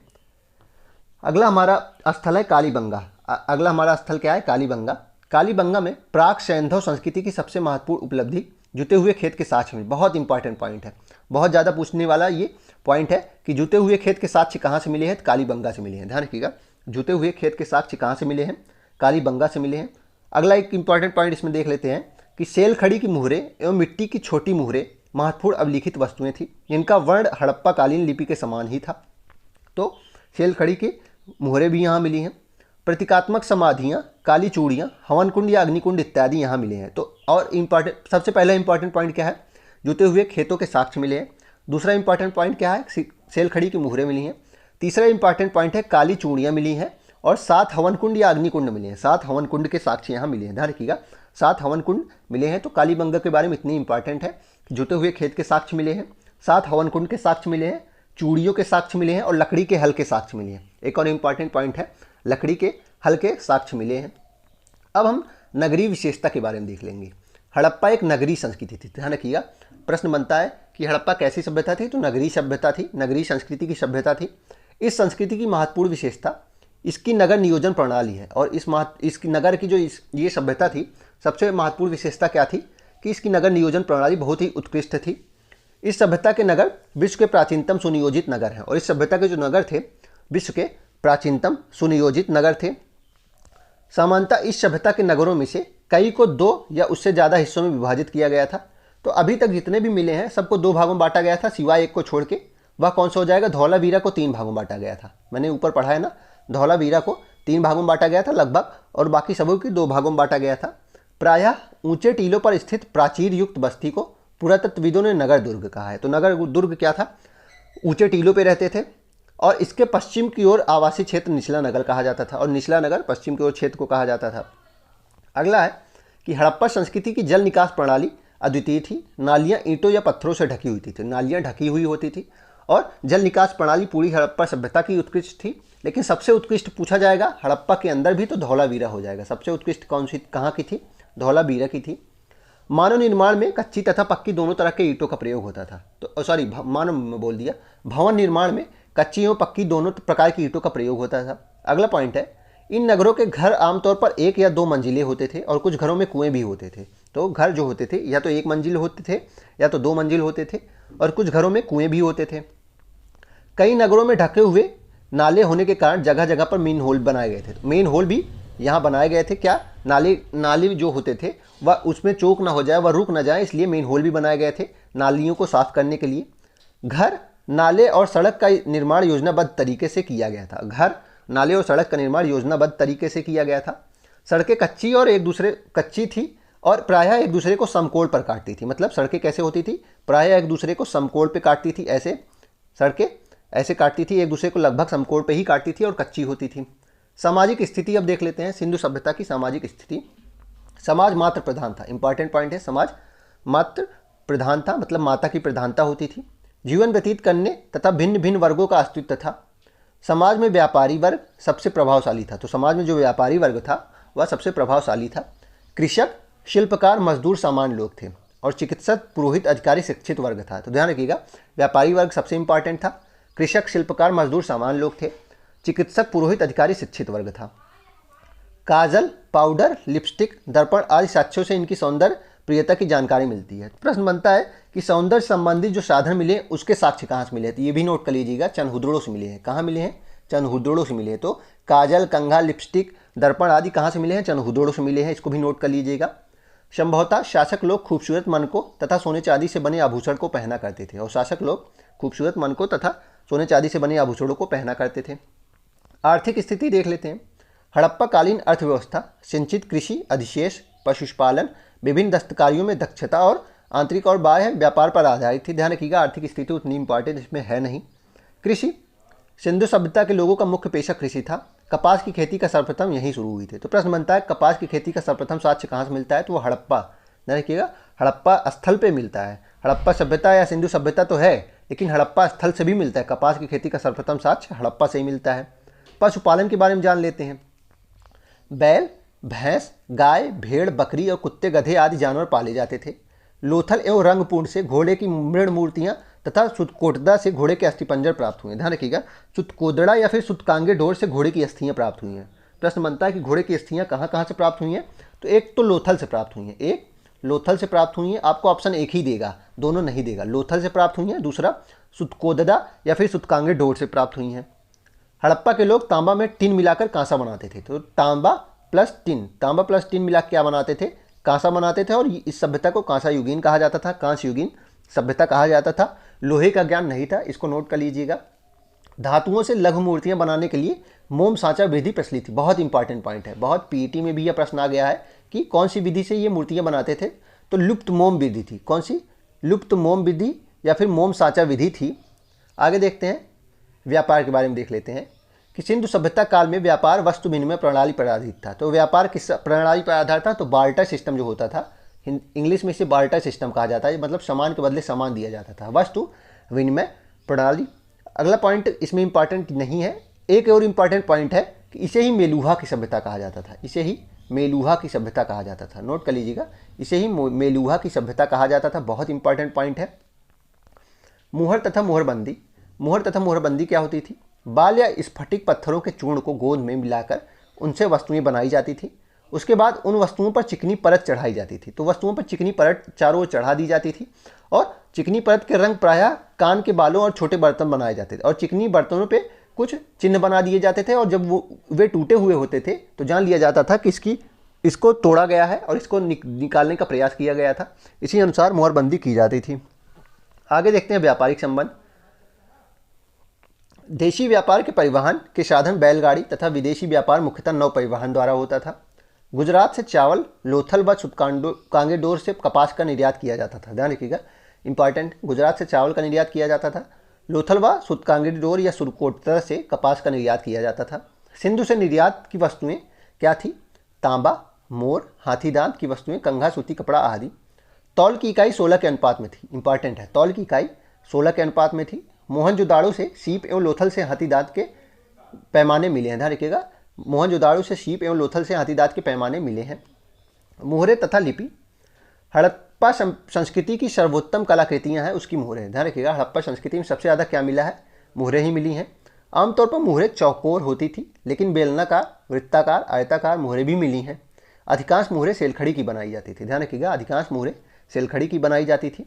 अगला हमारा स्थल है कालीबंगा। अगला हमारा स्थल क्या है? कालीबंगा। कालीबंगा में प्राक सैंधव संस्कृति की सबसे महत्वपूर्ण उपलब्धि जुते हुए खेत के साक्ष्य में। बहुत इंपॉर्टेंट पॉइंट है, बहुत ज़्यादा पूछने वाला ये पॉइंट है कि जुते हुए खेत के साक्ष्य कहाँ से मिले हैं? कालीबंगा से मिले हैं। ध्यान रखिएगा, जुते हुए खेत के साक्ष्य कहाँ से मिले हैं? कालीबंगा से मिले हैं। अगला एक इंपॉर्टेंट पॉइंट इसमें देख लेते हैं कि सेल खड़ी की मुहरें एवं मिट्टी की छोटी मुहरें महत्वपूर्ण अभिलिखित वस्तुएं थी, जिनका वर्ण हड़प्पा कालीन लिपि के समान ही था। तो सेल खड़ी की मुहरें भी यहाँ मिली हैं। प्रतीकात्मक समाधियाँ, काली चूड़ियाँ, हवन कुंड या अग्निकुंड इत्यादि यहाँ मिले हैं। तो और इम्पॉर्टेंट, सबसे पहला इंपॉर्टेंट पॉइंट क्या है? जुते हुए खेतों के साक्ष्य मिले हैं। दूसरा इंपॉर्टेंट पॉइंट क्या है? सेल खड़ी की मुहरें मिली हैं। तीसरा इंपॉर्टेंट पॉइंट है काली चूड़ियाँ मिली हैं। और 7 हवन कुंड या अग्निकुंड मिले हैं। 7 हवन कुंड के साक्ष्य यहाँ मिले हैं। ध्यान रखिएगा, 7 हवन कुंड मिले हैं। तो कालीबंगा के बारे में इतनी इंपॉर्टेंट है, जुटे हुए खेत के साक्ष्य मिले हैं, 7 हवन कुंड के साक्ष्य मिले हैं, चूड़ियों के साक्ष्य मिले हैं और लकड़ी के हल के साक्ष्य मिले हैं। एक और इंपॉर्टेंट पॉइंट है, लकड़ी के हल के साक्ष्य मिले हैं। अब हम नगरीय विशेषता के बारे में देख लेंगे। हड़प्पा एक नगरीय संस्कृति थी। ध्यान रखिएगा, प्रश्न बनता है कि हड़प्पा कैसी सभ्यता थी? तो नगरीय सभ्यता थी, नगरीय संस्कृति की सभ्यता थी। इस संस्कृति की महत्वपूर्ण विशेषता इसकी नगर नियोजन प्रणाली है। और इसकी नगर की जो ये सभ्यता थी, सबसे महत्वपूर्ण विशेषता क्या थी कि इसकी नगर नियोजन प्रणाली बहुत ही उत्कृष्ट थी। इस सभ्यता के नगर विश्व के प्राचीनतम सुनियोजित नगर हैं। और इस सभ्यता के जो नगर थे विश्व के प्राचीनतम सुनियोजित नगर थे। सामान्यतः इस सभ्यता के नगरों में से कई को 2 या उससे ज़्यादा हिस्सों में विभाजित किया गया था। तो अभी तक जितने भी मिले हैं सबको 2 भागों में बांटा गया था, सिवाय एक को छोड़ के। वह कौन सा हो जाएगा? धौलावीरा को 3 भागों में बांटा गया था। मैंने ऊपर पढ़ा है ना, धौलावीरा को 3 भागों में बांटा गया था लगभग, और बाकी सबों की 2 भागों में बांटा गया था। प्रायः ऊंचे टीलों पर स्थित प्राचीर युक्त बस्ती को पुरातत्वविदों ने नगर दुर्ग कहा है। तो नगर दुर्ग क्या था? ऊंचे टीलों पे रहते थे, और इसके पश्चिम की ओर आवासीय क्षेत्र निचला नगर कहा जाता था, और निचला नगर पश्चिम की ओर क्षेत्र को कहा जाता था। अगला है कि हड़प्पा संस्कृति की जल निकास प्रणाली अद्वितीय थी। नालियाँ ईंटों या पत्थरों से ढकी हुई थी, नालियाँ ढकी हुई होती थी, और जल निकास प्रणाली पूरी हड़प्पा सभ्यता की उत्कृष्ट थी। लेकिन सबसे उत्कृष्ट पूछा जाएगा हड़प्पा के अंदर भी, तो धौलावीरा हो जाएगा। सबसे उत्कृष्ट कौन सी, कहाँ की थी? धौलावीरा की थी। मानव निर्माण में कच्ची तथा पक्की दोनों तरह के ईंटों का प्रयोग होता था। तो सॉरी, मानव में बोल दिया। भवन निर्माण में कच्ची एवं पक्की दोनों प्रकार की ईंटों का प्रयोग होता था। अगला पॉइंट है, इन नगरों के घर आमतौर पर 1 या 2 मंजिले होते थे, और कुछ घरों में कुएं भी होते थे। तो घर जो होते थे या तो 1 मंजिल होते थे या तो 2 मंजिल होते थे, और कुछ घरों में कुएं भी होते थे। कई नगरों में ढके हुए नाले होने के कारण जगह जगह पर मेन होल बनाए गए थे। मेन होल भी यहाँ बनाए गए थे। क्या? नाले जो होते थे वह उसमें चोक ना हो जाए, वह रुक ना जाए, इसलिए मेन होल भी बनाए गए थे नालियों को साफ करने के लिए। घर, नाले और सड़क का निर्माण योजनाबद्ध तरीके से किया गया था। घर, नाले और सड़क का निर्माण योजनाबद्ध तरीके से किया गया था। सड़कें कच्ची थी और प्रायः एक दूसरे को समकोण पर काटती थी। मतलब सड़कें कैसे होती थी? प्रायः एक दूसरे को समकोण पे काटती थी। ऐसे सड़कें ऐसे काटती थी, एक दूसरे को लगभग समकोण पे ही काटती थी और कच्ची होती थी। सामाजिक स्थिति अब देख लेते हैं। सिंधु सभ्यता की सामाजिक स्थिति। समाज मात्र प्रधान था। इंपॉर्टेंट पॉइंट है, समाज मात्र प्रधान था, मतलब माता की प्रधानता होती थी। जीवन व्यतीत करने तथा भिन्न भिन्न वर्गों का अस्तित्व था। समाज में व्यापारी वर्ग सबसे प्रभावशाली था। तो समाज में जो व्यापारी वर्ग था वह सबसे प्रभावशाली था। कृषक, शिल्पकार, मजदूर सामान्य लोग थे, और चिकित्सक, पुरोहित, अधिकारी शिक्षित वर्ग था। तो ध्यान रखिएगा, व्यापारी वर्ग सबसे इंपॉर्टेंट था। कृषक, शिल्पकार, मजदूर सामान्य लोग थे। चिकित्सक, पुरोहित, अधिकारी शिक्षित वर्ग था। काजल, पाउडर, लिपस्टिक, दर्पण आदि साक्ष्यों से इनकी सौंदर्य प्रियता की जानकारी मिलती है। प्रश्न बनता है कि सौंदर्य संबंधी जो साधन मिले उसके साक्ष्य कहाँ से मिले हैं? तो ये भी नोट कर लीजिएगा, चंदहुदड़ों से मिले हैं। कहाँ मिले हैं? चंदहुदड़ों से मिले हैं। तो काजल, कंघा, लिपस्टिक, दर्पण आदि कहाँ से मिले हैं? चंदहुदड़ों से मिले हैं। इसको भी नोट कर लीजिएगा। संभवतः शासक लोग खूबसूरत मनकों तथा सोने चांदी से बने आभूषण को पहना करते थे, और शासक लोग खूबसूरत मनकों तथा सोने चांदी से बने आभूषणों को पहना करते थे। आर्थिक स्थिति देख लेते हैं। हड़प्पा कालीन अर्थव्यवस्था सिंचित कृषि, अधिशेष, पशुपालन, विभिन्न दस्तकारियों में दक्षता और आंतरिक और बाह्य व्यापार पर आधारित थी। ध्यान रखिएगा, आर्थिक स्थिति उतनी इंपॉर्टेंट इसमें है नहीं। कृषि, सिंधु सभ्यता के लोगों का मुख्य पेशा कृषि था। कपास की खेती का सर्वप्रथम यहीं शुरू हुई थी। तो प्रश्न बनता है, कपास की खेती का सर्वप्रथम साक्ष्य कहाँ से मिलता है? तो वो हड़प्पा, ध्यान रखिएगा, हड़प्पा स्थल पे मिलता है। हड़प्पा सभ्यता या सिंधु सभ्यता तो है, लेकिन हड़प्पा स्थल से भी मिलता है। कपास की खेती का सर्वप्रथम साक्ष्य हड़प्पा से ही मिलता है। पशुपालन के बारे में जान लेते हैं। बैल, भैंस, गाय, भेड़, बकरी और कुत्ते, गधे आदि जानवर पाले जाते थे। लोथल एवं रंगपूर्ण से घोड़े की मृण मूर्तियां तथा सुतकोटदा से घोड़े के अस्थिपंजर प्राप्त हुए। ध्यान रखिएगा, सुतकोदड़ा या फिर सुतकांगे ढोर से घोड़े की अस्थियां प्राप्त हुई हैं। प्रश्न बनता है कि घोड़े की अस्थियां कहाँ कहाँ से प्राप्त हुई हैं? तो एक तो लोथल से प्राप्त हुई हैं, एक लोथल से प्राप्त हुई हैं। आपको ऑप्शन एक ही देगा, दोनों नहीं देगा। लोथल से प्राप्त हुई हैं, दूसरा सुतकोदड़ा या फिर सुतकांगे ढोर से प्राप्त हुई हैं। हड़प्पा के लोग तांबा में टिन मिलाकर कांसा बनाते थे। तो तांबा प्लस टिन मिला क्या बनाते थे? कांसा बनाते थे, और इस सभ्यता को कांसा युगीन कहा जाता था, कांस्य युगीन सभ्यता कहा जाता था। लोहे का ज्ञान नहीं था, इसको नोट कर लीजिएगा। धातुओं से लघु मूर्तियां बनाने के लिए मोम सांचा विधि प्रचलित थी। बहुत इंपॉर्टेंट पॉइंट है, बहुत पीईटी में भी यह प्रश्न आ गया है कि कौन सी विधि से ये मूर्तियां बनाते थे? तो लुप्त मोम विधि थी। कौन सी? लुप्त मोम विधि या फिर मोम सांचा विधि थी। आगे देखते हैं, व्यापार के बारे में देख लेते हैं कि सिंधु सभ्यता काल में व्यापार वस्तु विनिमय प्रणाली पर आधारित था। तो व्यापार किस प्रणाली पर आधारित था? तो बार्टर सिस्टम जो होता था, इंग्लिश में इसे बार्टर सिस्टम कहा जाता है, मतलब सामान के बदले सामान दिया जाता था, वस्तु विनिमय प्रणाली। अगला पॉइंट इसमें इंपॉर्टेंट नहीं है। एक और इंपॉर्टेंट पॉइंट है कि इसे ही मेलुहा की सभ्यता कहा जाता था। इसे ही मेलुहा की सभ्यता कहा जाता था। नोट कर लीजिएगा, इसे ही मेलुहा की सभ्यता कहा जाता था। बहुत इंपॉर्टेंट पॉइंट है। मुहर तथा मुहरबंदी। मुहर तथा मुहरबंदी क्या होती थी? बाल या स्फटिक पत्थरों के चूर्ण को गोंद में मिलाकर उनसे वस्तुएं बनाई जाती थी। उसके बाद उन वस्तुओं पर चिकनी परत चढ़ाई जाती थी। तो वस्तुओं पर चिकनी परत चारों ओर चढ़ा दी जाती थी और चिकनी परत के रंग प्रायः कान के बालों और छोटे बर्तन बनाए जाते थे और चिकनी बर्तनों पे कुछ चिन्ह बना दिए जाते थे और जब वे टूटे हुए होते थे तो जान लिया जाता था कि इसको तोड़ा गया है और इसको निकालने का प्रयास किया गया था। इसी अनुसार मोहरबंदी की जाती थी। आगे देखते हैं व्यापारिक संबंध। देशी व्यापार के परिवहन के साधन बैलगाड़ी तथा विदेशी व्यापार मुख्यतः नौ परिवहन द्वारा होता था। गुजरात से चावल, लोथल व कांगेडोर से कपास का निर्यात किया जाता था। ध्यान रखिएगा, इंपॉर्टेंट, गुजरात से चावल का निर्यात किया जाता था। लोथल व सुतकांगेडोर या सुरकोटतर से कपास का निर्यात किया जाता था। सिंधु से निर्यात की वस्तुएं क्या थी? तांबा, मोर, हाथी दांत की वस्तुएं, कंघा, सूती कपड़ा आदि। तौल की इकाई 16 के अनुपात में थी। इंपॉर्टेंट है, तौल की इकाई 16 के अनुपात में थी। मोहनजोदाड़ो से सीप एवं लोथल से हाथी दांत के पैमाने मिले हैं। ध्यान रखिएगा, मोहनजोदाड़ो से सीप एवं लोथल से हाथी दांत के पैमाने मिले हैं। मोहरे तथा लिपि, हड़प्पा संस्कृति की सर्वोत्तम कलाकृतियां हैं उसकी मोहरे। ध्यान रखिएगा, हड़प्पा संस्कृति में सबसे ज़्यादा क्या मिला है? मोहरे ही मिली हैं। आमतौर पर मोहरे चौकोर होती थी, लेकिन बेलनाकार, वृत्ताकार, आयताकार मोहरे भी मिली हैं। अधिकांश मोहरे सेलखड़ी की बनाई जाती थी। ध्यान रखिएगा, अधिकांश मोहरे सेलखड़ी की बनाई जाती थी।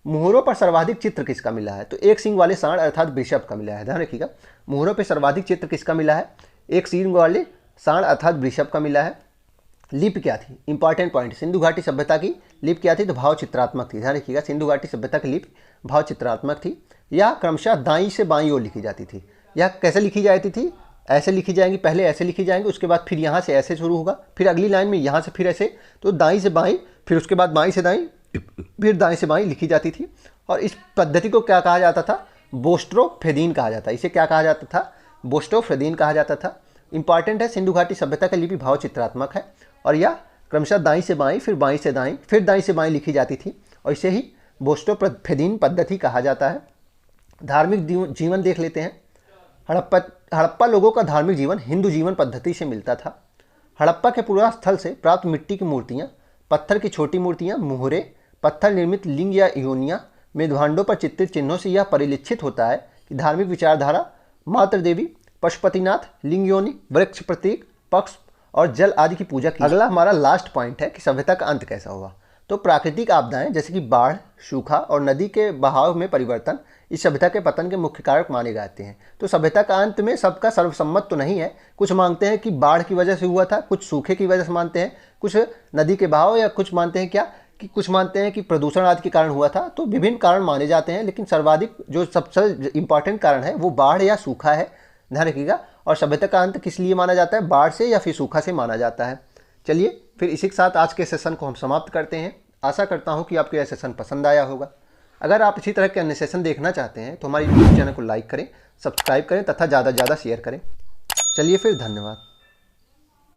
मोहरों पर सर्वाधिक चित्र किसका मिला है? तो एक सींग वाले सांड अर्थात वृषभ का मिला है। ध्यान रखिएगा, मोहरों पर सर्वाधिक चित्र किसका मिला है? एक सींग वाले सांड अर्थात वृषभ का मिला है। लिपि क्या थी? इंपॉर्टेंट पॉइंट, सिंधु घाटी सभ्यता की लिपि क्या थी? तो भाव चित्रात्मक थी। ध्यान रखिएगा, सिंधु घाटी सभ्यता की लिपि भाव चित्रात्मक थी। यह क्रमशः दाईं से बाईं ओर लिखी जाती थी। यह कैसे लिखी जाती थी? ऐसे लिखी जाएंगी, पहले ऐसे लिखी जाएंगी, उसके बाद फिर यहाँ से ऐसे शुरू होगा, फिर अगली लाइन में यहाँ से फिर ऐसे, तो दाईं से बाईं, फिर उसके बाद बाईं से दाईं, फिर दाईं से बाईं लिखी जाती थी। और इस पद्धति को क्या कहा जाता था? बोस्ट्रोफेदीन कहा जाता है। इसे क्या कहा जाता था? बोस्ट्रोफेदीन कहा जाता था। इंपॉर्टेंट है, सिंधु घाटी सभ्यता का लिपि भाव चित्रात्मक है और यह क्रमशः दाईं से बाईं, फिर बाईं से दाईं, फिर दाईं से बाईं लिखी जाती थी और इसे ही बोस्ट्रोफेदीन पद्धति कहा जाता है। धार्मिक जीवन देख लेते हैं। हड़प्पा लोगों का धार्मिक जीवन हिंदू जीवन पद्धति से मिलता था। हड़प्पा के पुरा स्थल से प्राप्त मिट्टी की मूर्तियाँ, पत्थर की छोटी मूर्तियाँ, मोहरे, पत्थर निर्मित लिंग या योनियाँ, मेदभांडों पर चित्रित चिन्हों से यह परिलक्षित होता है कि धार्मिक विचारधारा मातृ देवी, पशुपतिनाथ, लिंग योनि, वृक्ष प्रतीक, पक्ष और जल आदि की पूजा की। अगला हमारा लास्ट पॉइंट है कि सभ्यता का अंत कैसा हुआ। तो प्राकृतिक आपदाएं जैसे कि बाढ़, सूखा और नदी के बहाव में परिवर्तन इस सभ्यता के पतन के मुख्य कारक माने जाते हैं। तो सभ्यता का अंत में सबका सर्वसम्मत तो नहीं है। कुछ मानते हैं कि बाढ़ की वजह से हुआ था, कुछ सूखे की वजह से मानते हैं, कुछ नदी के बहाव, या कुछ मानते हैं क्या कि कुछ मानते हैं कि प्रदूषण आदि के कारण हुआ था। तो विभिन्न कारण माने जाते हैं, लेकिन सर्वाधिक जो सबसे इंपॉर्टेंट कारण है वो बाढ़ या सूखा है। ध्यान रखिएगा। और सभ्यता का अंत किस लिए माना जाता है? बाढ़ से या फिर सूखा से माना जाता है। चलिए फिर इसी के साथ आज के सेशन को हम समाप्त करते हैं। आशा करता हूँ कि आपको यह सेशन पसंद आया होगा। अगर आप इसी तरह के अन्य सेशन देखना चाहते हैं तो हमारे YouTube चैनल को लाइक करें, सब्सक्राइब करें तथा ज़्यादा से ज़्यादा शेयर करें। चलिए फिर, धन्यवाद।